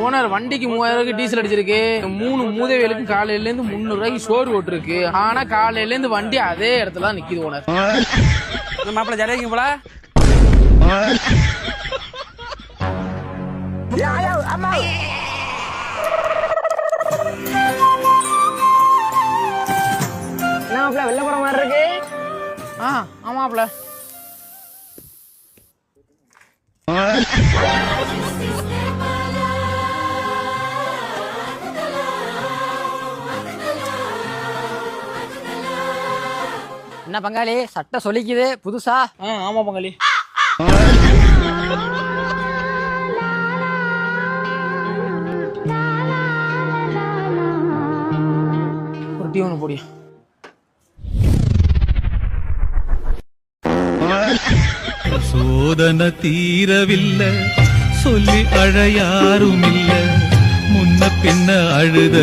Owner வண்டிக்கு 3000 ரூபாய்க்கு diesel அடிச்சிருக்கு. 3 மூதேவிகளுக்கு காலையில இருந்து 300 ரூபாய்க்கு சோறு ஓட்டுருக்கு. ஆனா காலையில இருந்து வண்டி அதே இடத்துல தான் நிக்குது ஓனர். மாப்பிள்ள ஜடைக்கு போல வெளில போற மாதிரி இருக்கு. ஆமாப்ல. என்ன பங்காளி சட்டை சொல்லிக்குது புதுசா? ஆமா பங்காளி. ஒரு டீ ஒன்று போடியா. சோதனை தீரவில்லை சொல்லி அழ யாருமில்லை முன்ன பின்ன அழுத